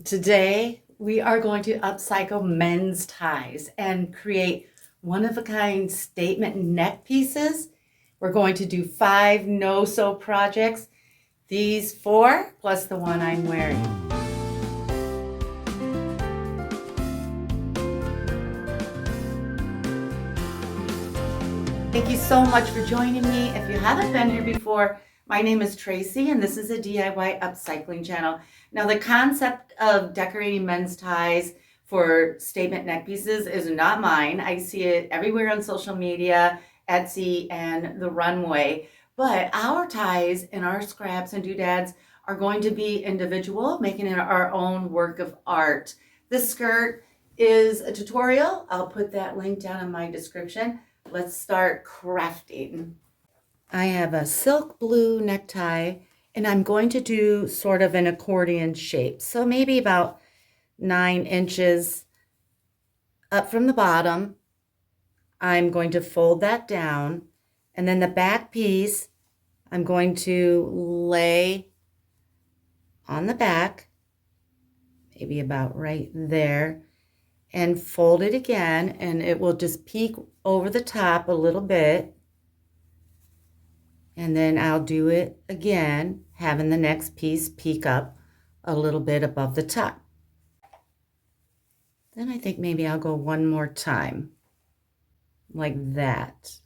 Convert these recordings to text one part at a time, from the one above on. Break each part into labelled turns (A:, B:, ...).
A: Today, we are going to upcycle men's ties and create one-of-a-kind statement neck pieces. We're going to do 5 no-sew projects. These 4 plus the one I'm wearing. Thank you so much for joining me. If you haven't been here before, my name is Tracy and this is a DIY upcycling channel. Now, the concept of decorating men's ties for statement neck pieces is not mine. I see it everywhere on social media, Etsy, and the runway. But our ties and our scraps and doodads are going to be individual, making it our own work of art. This skirt is a tutorial. I'll put that link down in my description. Let's start crafting. I have a silk blue necktie and I'm going to do sort of an accordion shape. So maybe about 9 inches up from the bottom. I'm going to fold that down, and then the back piece I'm going to lay on the back, maybe about right there, and fold it again, and it will just peek over the top a little bit. And then I'll do it again, having the next piece peek up a little bit above the top. Then I think maybe I'll go one more time, like that.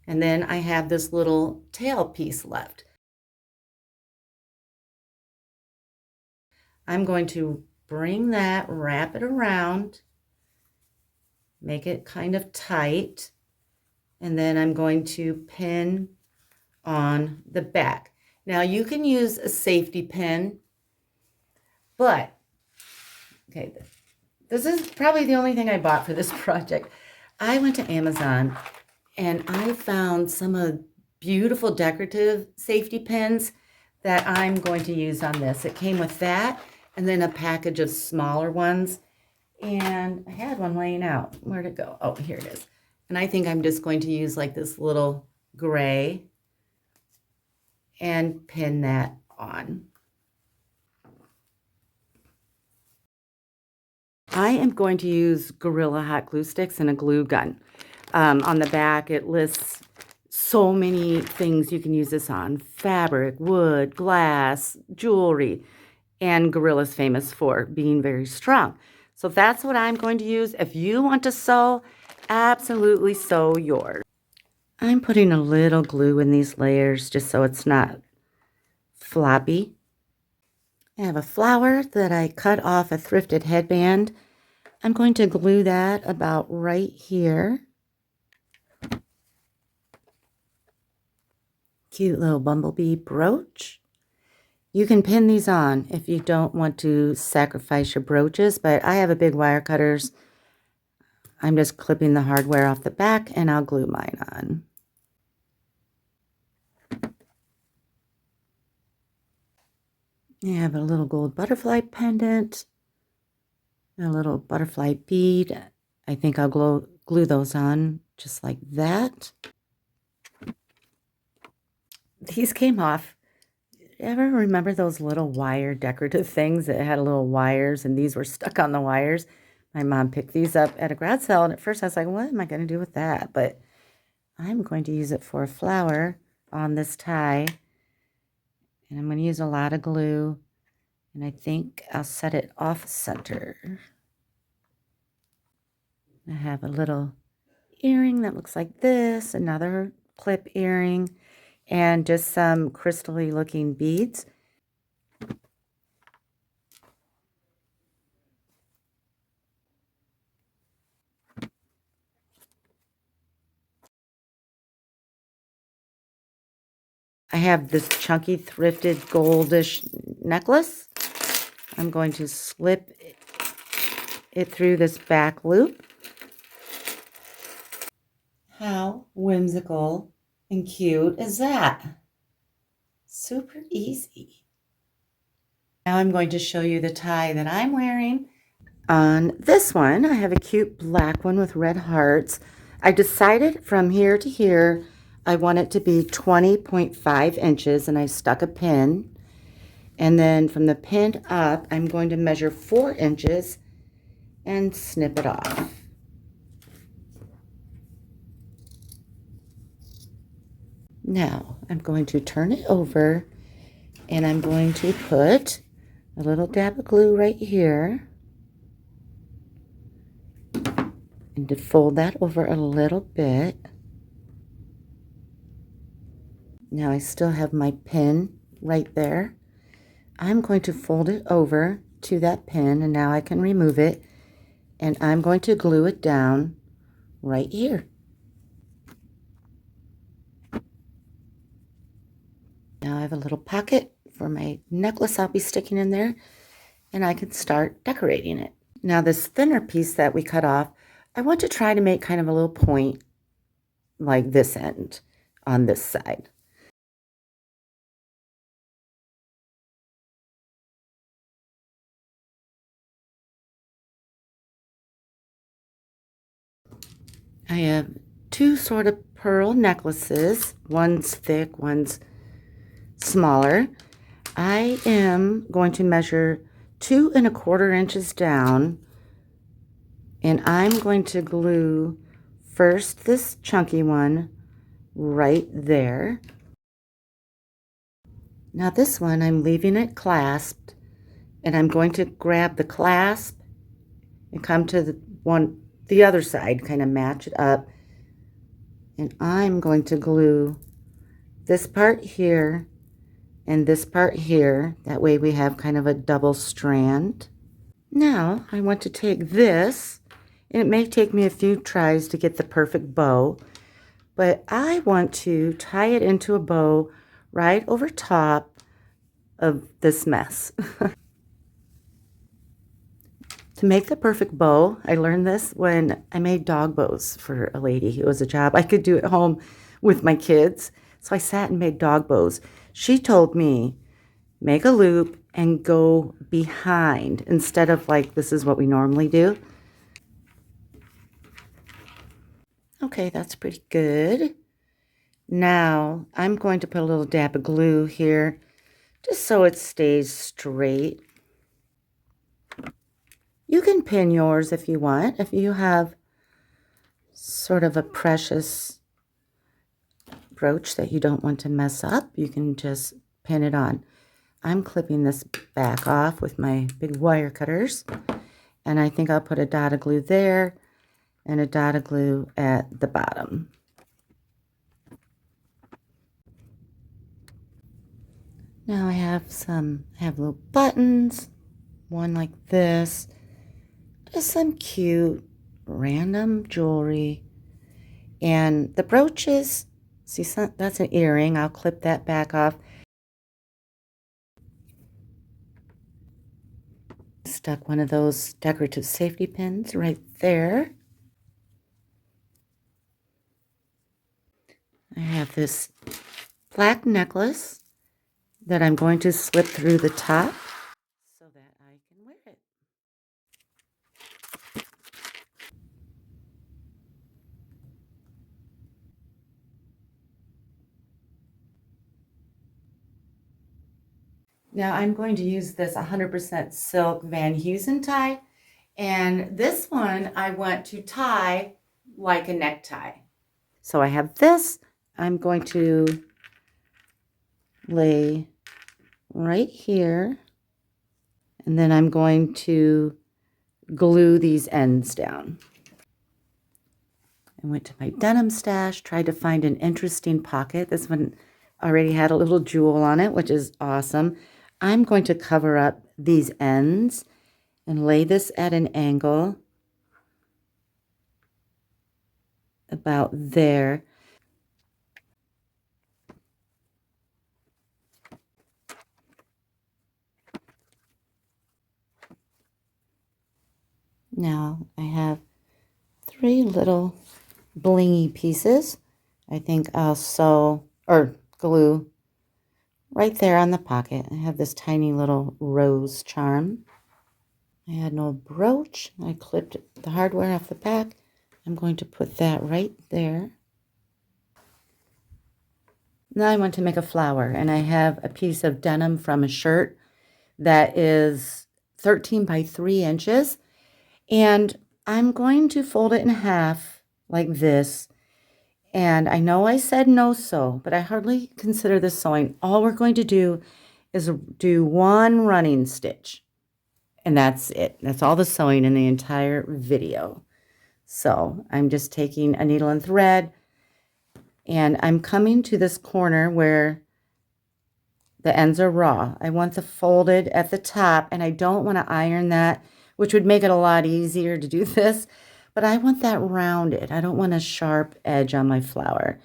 A: And then I have this little tail piece left. I'm going to bring that, wrap it around, make it kind of tight, and then I'm going to pin on the back. Now you can use a safety pin, but okay, this is probably the only thing I bought for this project. I went to Amazon and I found some beautiful decorative safety pins that I'm going to use on this. It came with that and then a package of smaller ones. And I had one laying out. Where'd it go? Oh, here it is. And I think I'm just going to use like this little gray and pin that on. I am going to use Gorilla hot glue sticks and a glue gun. On the back, it lists so many things you can use this on: fabric, wood, glass, jewelry, and Gorilla's famous for being very strong. So that's what I'm going to use. If you want to sew, absolutely sew yours. I'm putting a little glue in these layers just so it's not floppy. I have a flower that I cut off a thrifted headband. I'm going to glue that about right here. Cute little bumblebee brooch. You can pin these on if you don't want to sacrifice your brooches, but I have a big wire cutters. I'm just clipping the hardware off the back and I'll glue mine on. I have a little gold butterfly pendant, a little butterfly bead. I think I'll glue those on just like that. These came off. Ever remember those little wire decorative things that had little wires and these were stuck on the wires? My mom picked these up at a garage sale, and at first I was like, what am I going to do with that? But I'm going to use it for a flower on this tie. And I'm going to use a lot of glue. And I think I'll set it off center. I have a little earring that looks like this, another clip earring, and just some crystally looking beads. I have this chunky thrifted goldish necklace. I'm going to slip it through this back loop. How whimsical and cute is that? Super easy. Now I'm going to show you the tie that I'm wearing. On this one, I have a cute black one with red hearts. I decided from here to here, I want it to be 20.5 inches, and I stuck a pin. And then from the pin up, I'm going to measure 4 inches and snip it off. Now I'm going to turn it over and I'm going to put a little dab of glue right here and to fold that over a little bit. Now I still have my pin right there. I'm going to fold it over to that pin, and now I can remove it, and I'm going to glue it down right here. Now I have a little pocket for my necklace I'll be sticking in there, and I can start decorating it. Now this thinner piece that we cut off, I want to try to make kind of a little point like this end on this side. I have 2 sort of pearl necklaces. One's thick, one's smaller. I am going to measure 2 1/4 inches down, and I'm going to glue first this chunky one right there. Now this one, I'm leaving it clasped, and I'm going to grab the clasp and come to the other side, kind of match it up, and I'm going to glue this part here and this part here. That way we have kind of a double strand. Now I want to take this, and it may take me a few tries to get the perfect bow, but I want to tie it into a bow right over top of this mess. To make the perfect bow, I learned this when I made dog bows for a lady. It was a job I could do at home with my kids. So I sat and made dog bows. She told me, make a loop and go behind instead of like this is what we normally do. Okay, that's pretty good. Now I'm going to put a little dab of glue here just so it stays straight. You can pin yours if you want. If you have sort of a precious brooch that you don't want to mess up, you can just pin it on. I'm clipping this back off with my big wire cutters, and I think I'll put a dot of glue there and a dot of glue at the bottom. Now I have little buttons, one like this, just some cute random jewelry, and the brooches, see, that's an earring. I'll clip that back off. Stuck one of those decorative safety pins right there. I have this black necklace that I'm going to slip through the top so that I can wear it. Now I'm going to use this 100% silk Van Heusen tie, and this one I want to tie like a necktie. So I have this. I'm going to lay right here, and then I'm going to glue these ends down. I went to my denim stash, tried to find an interesting pocket. This one already had a little jewel on it, which is awesome. I'm going to cover up these ends and lay this at an angle about there. Now I have 3 little blingy pieces. I think I'll sew or glue right there on the pocket. I have this tiny little rose charm. I had an old brooch. I clipped the hardware off the back. I'm going to put that right there. Now I want to make a flower, and I have a piece of denim from a shirt that is 13 by 3 inches. And I'm going to fold it in half like this. And I know I said no sew, but I hardly consider this sewing. All we're going to do is do one running stitch. And that's it. That's all the sewing in the entire video. So I'm just taking a needle and thread, and I'm coming to this corner where the ends are raw. I want the folded at the top, and I don't want to iron that, which would make it a lot easier to do this, but I want that rounded. I don't want a sharp edge on my flower.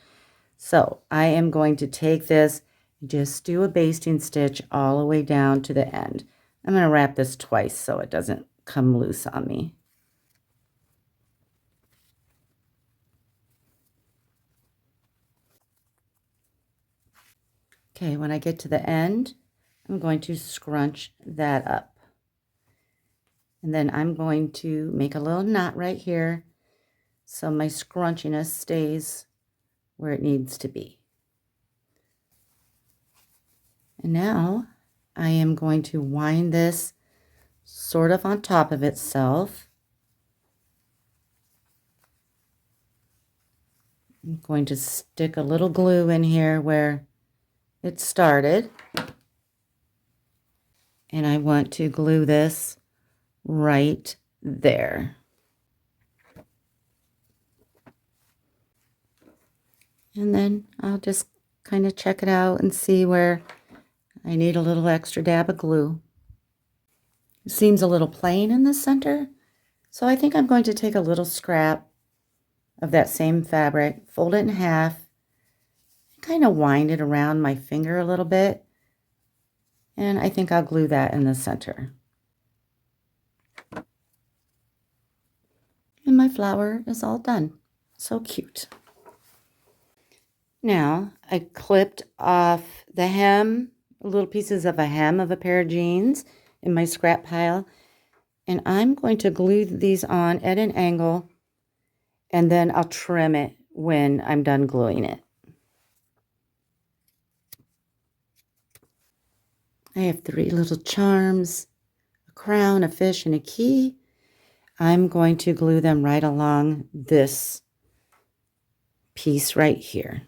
A: So I am going to take this, just do a basting stitch all the way down to the end. I'm going to wrap this twice so it doesn't come loose on me. Okay, when I get to the end, I'm going to scrunch that up. And then I'm going to make a little knot right here so my scrunchiness stays where it needs to be. And now I am going to wind this sort of on top of itself. I'm going to stick a little glue in here where it started. And I want to glue this right there. And then I'll just kind of check it out and see where I need a little extra dab of glue. It seems a little plain in the center, so I think I'm going to take a little scrap of that same fabric, fold it in half, and kind of wind it around my finger a little bit, and I think I'll glue that in the center. And my flower is all done. So cute. Now, I clipped off the hem, little pieces of a hem of a pair of jeans in my scrap pile, and I'm going to glue these on at an angle, and then I'll trim it when I'm done gluing it. I have 3 little charms, a crown, a fish, and a key. I'm going to glue them right along this piece right here.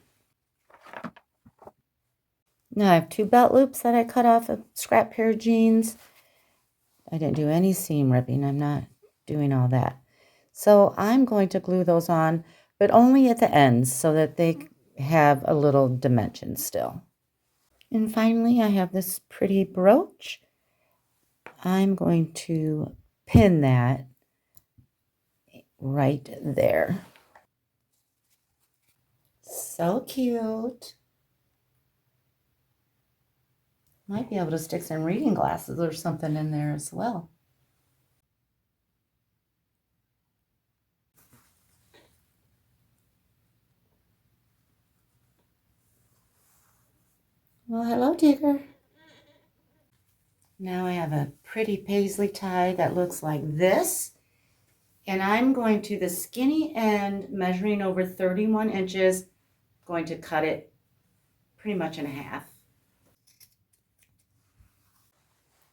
A: Now I have 2 belt loops that I cut off a scrap pair of jeans. I didn't do any seam ripping. I'm not doing all that. So I'm going to glue those on, but only at the ends so that they have a little dimension still. And finally, I have this pretty brooch. I'm going to pin that right there. So cute. Might be able to stick some reading glasses or something in there as well. Well, hello, Digger. Now I have a pretty paisley tie that looks like this. And I'm going to the skinny end, measuring over 31 inches, going to cut it pretty much in half.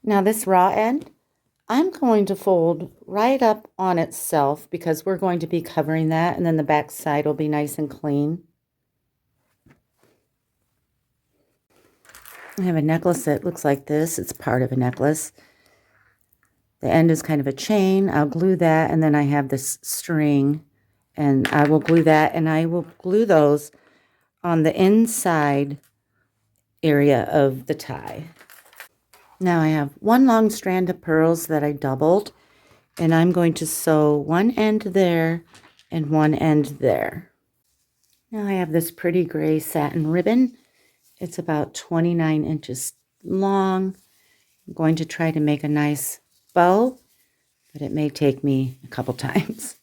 A: Now this raw end, I'm going to fold right up on itself because we're going to be covering that, and then the back side will be nice and clean. I have a necklace that looks like this. It's part of a necklace. The end is kind of a chain. I'll glue that, and then I have this string, and I will glue that, and I will glue those on the inside area of the tie. Now I have 1 long strand of pearls that I doubled, and I'm going to sew one end there and one end there. Now I have this pretty gray satin ribbon. It's about 29 inches long. I'm going to try to make a nice bow, but it may take me a couple times.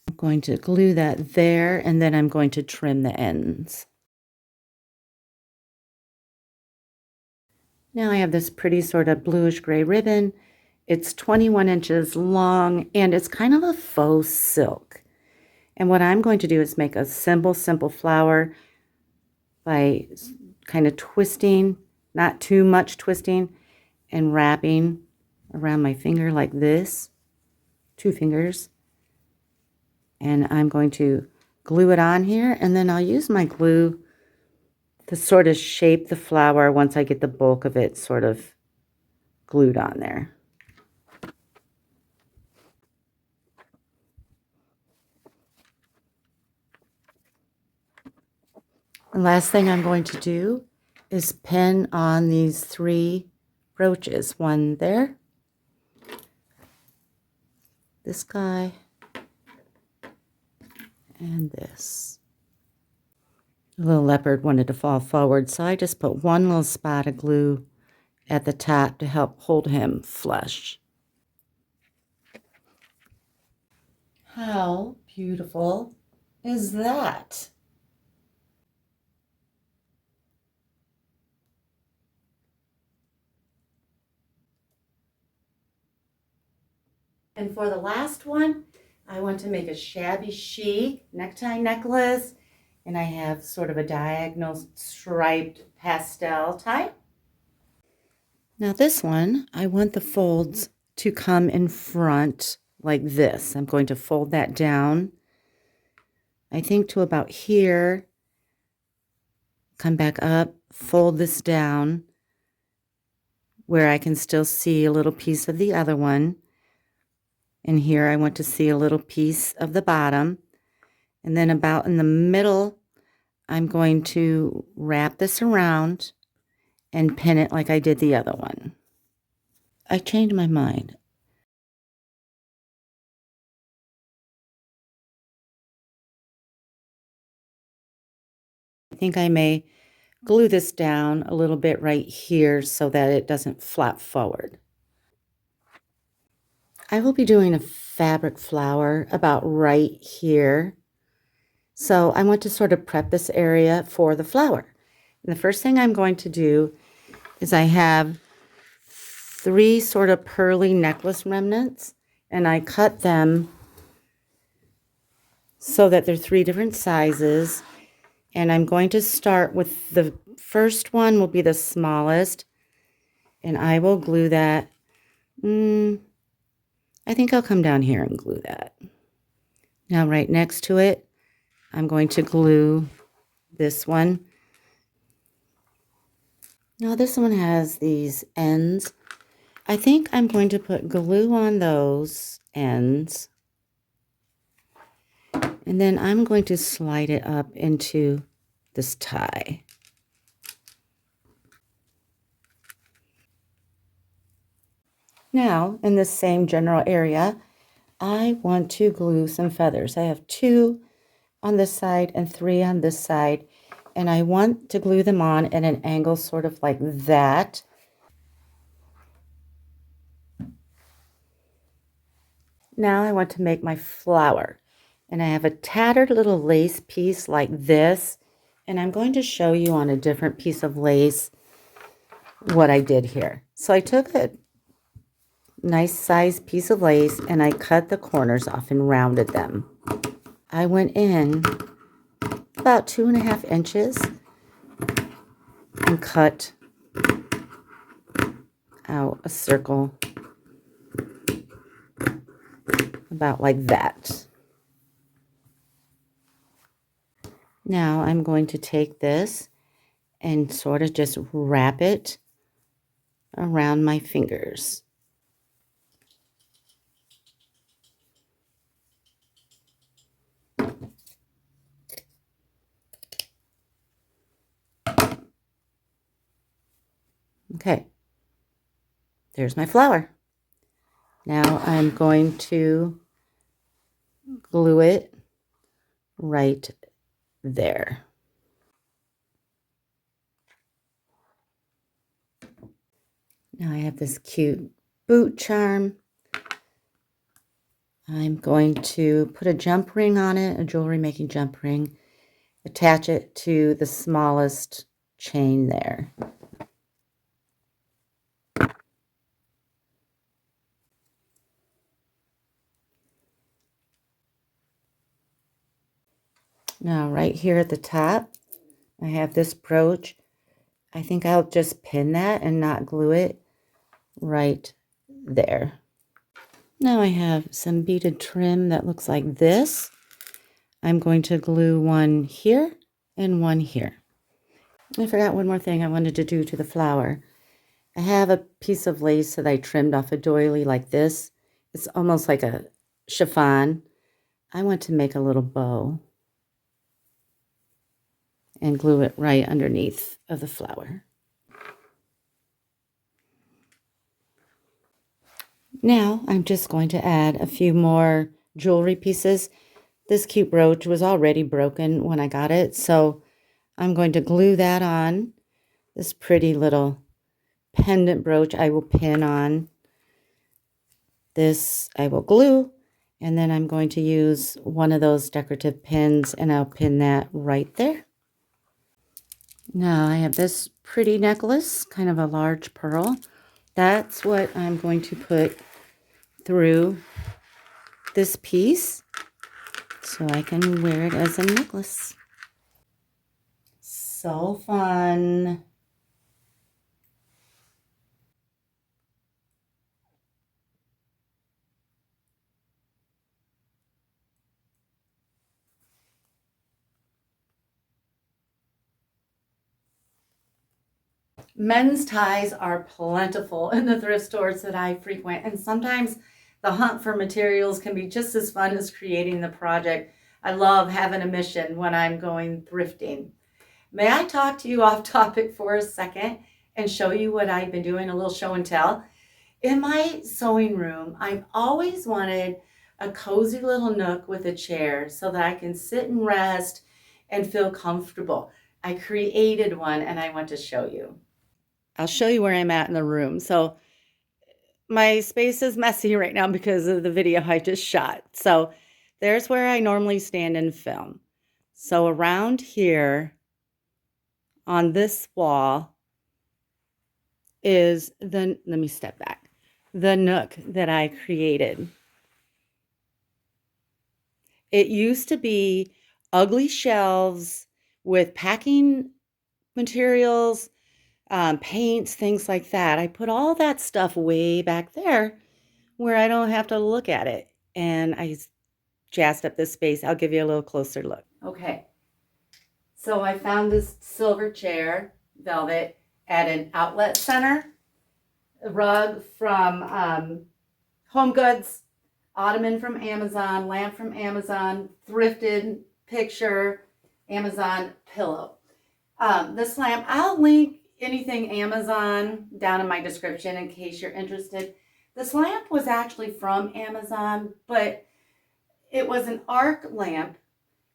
A: I'm going to glue that there, and then I'm going to trim the ends. Now I have this pretty sort of bluish gray ribbon. It's 21 inches long, and it's kind of a faux silk. And what I'm going to do is make a simple flower by kind of twisting, not too much twisting, and wrapping around my finger like this, 2 fingers. And I'm going to glue it on here, and then I'll use my glue to sort of shape the flower once I get the bulk of it sort of glued on there. The last thing I'm going to do is pin on these 3 brooches. One there, this guy, and this. The little leopard wanted to fall forward, so I just put one little spot of glue at the top to help hold him flush. How beautiful is that? And for the last one, I want to make a shabby chic necktie necklace, and I have sort of a diagonal striped pastel tie. Now this one, I want the folds to come in front like this. I'm going to fold that down, I think to about here, come back up, fold this down where I can still see a little piece of the other one. And here I want to see a little piece of the bottom. And then about in the middle, I'm going to wrap this around and pin it like I did the other one. I changed my mind. I think I may glue this down a little bit right here so that it doesn't flap forward. I will be doing a fabric flower about right here. So I want to sort of prep this area for the flower. And the first thing I'm going to do is I have 3 sort of pearly necklace remnants, and I cut them so that they're 3 different sizes. And I'm going to start with the first one will be the smallest, and I will glue that. I think I'll come down here and glue that. Now right next to it, I'm going to glue this one. Now this one has these ends. I think I'm going to put glue on those ends. And then I'm going to slide it up into this tie. Now, in this same general area, I want to glue some feathers. I have 2 on this side and 3 on this side, and I want to glue them on at an angle sort of like that. Now I want to make my flower, and I have a tattered little lace piece like this, and I'm going to show you on a different piece of lace what I did here. So I took a nice size piece of lace and I cut the corners off and rounded them. I went in about 2.5 inches and cut out a circle about like that. Now I'm going to take this and sort of just wrap it around my fingers. Okay, there's my flower. Now I'm going to glue it right there. Now I have this cute boot charm. I'm going to put a jump ring on it, a jewelry making jump ring, attach it to the smallest chain there. Now right here at the top, I have this brooch. I think I'll just pin that and not glue it. right there. Now I have some beaded trim that looks like this. I'm going to glue one here and one here. I forgot one more thing I wanted to do to the flower. I have a piece of lace that I trimmed off a doily like this. It's almost like a chiffon. I want to make a little bow and glue it right underneath of the flower. Now I'm just going to add a few more jewelry pieces. This cute brooch was already broken when I got it, so I'm going to glue that on. This pretty little pendant brooch I will pin on. This I will glue, and then I'm going to use one of those decorative pins and I'll pin that right there. Now I have this pretty necklace, kind of a large pearl. That's what I'm going to put through this piece so I can wear it as a necklace. So fun. Men's ties are plentiful in the thrift stores that I frequent, and sometimes the hunt for materials can be just as fun as creating the project. I love having a mission when I'm going thrifting. May I talk to you off topic for a second and show you what I've been doing, a little show and tell? In my sewing room, I've always wanted a cozy little nook with a chair so that I can sit and rest and feel comfortable. I created one and I want to show you. I'll show you where I'm at in the room. So my space is messy right now because of the video I just shot. So there's where I normally stand and film. So around here on this wall is the, let me step back, the nook that I created. It used to be ugly shelves with packing materials, paints, things like that. I put all that stuff way back there where I don't have to look at it. And I jazzed up this space. I'll give you a little closer look. Okay. So I found this silver chair, velvet, at an outlet center. A rug from Home Goods, ottoman from Amazon, lamp from Amazon, thrifted picture, Amazon pillow. This lamp, I'll link anything Amazon down in my description in case you're interested. This lamp was actually from Amazon, but it was an arc lamp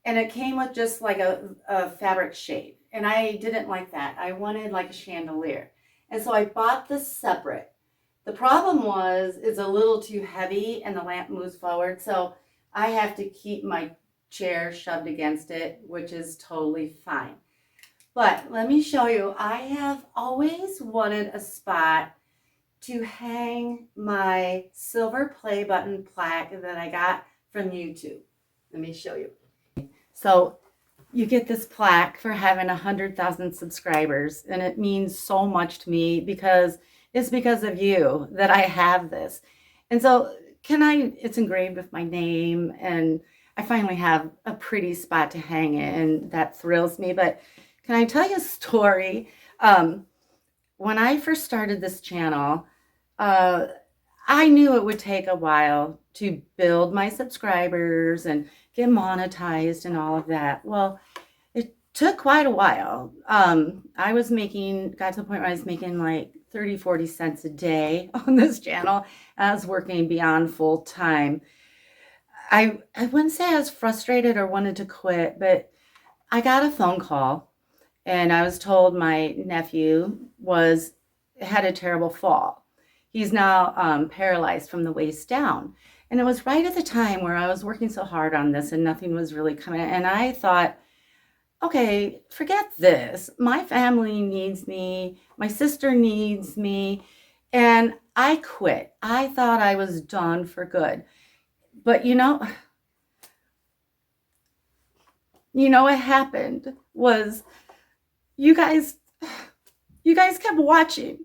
A: and it came with just like a fabric shade. And I didn't like that. I wanted like a chandelier. And so I bought this separate. The problem was it's a little too heavy and the lamp moves forward. So I have to keep my chair shoved against it, which is totally fine. But let me show you, I have always wanted a spot to hang my silver play button plaque that I got from YouTube. Let me show you. So you get this plaque for having 100,000 subscribers, and it means so much to me because it's because of you that I have this. And so it's engraved with my name, and I finally have a pretty spot to hang it, and that thrills me. But can I tell you a story? When I first started this channel, I knew it would take a while to build my subscribers and get monetized and all of that. Well, it took quite a while. I was got to the point where I was making like 30, 40 cents a day on this channel. I was working beyond full time. I wouldn't say I was frustrated or wanted to quit, but I got a phone call and I was told my nephew had a terrible fall. He's now paralyzed from the waist down. And it was right at the time where I was working so hard on this and nothing was really coming. And I thought, okay, forget this. My family needs me. My sister needs me. And I quit. I thought I was done for good. But what happened was you guys kept watching.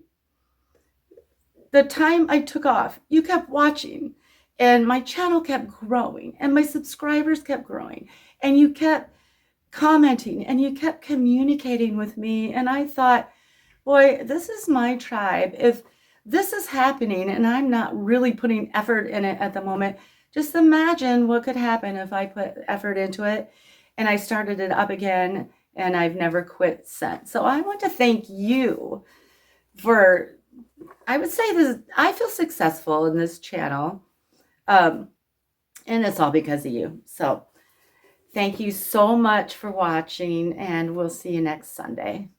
A: the time I took off, you kept watching, and my channel kept growing, and my subscribers kept growing, and you kept commenting, and you kept communicating with me. And I thought, boy, this is my tribe. If this is happening and I'm not really putting effort in it at the moment, just imagine what could happen if I put effort into it and I started it up again, and I've never quit since. So I want to thank you for, I would say this, I feel successful in this channel. And it's all because of you. So thank you so much for watching, and we'll see you next Sunday.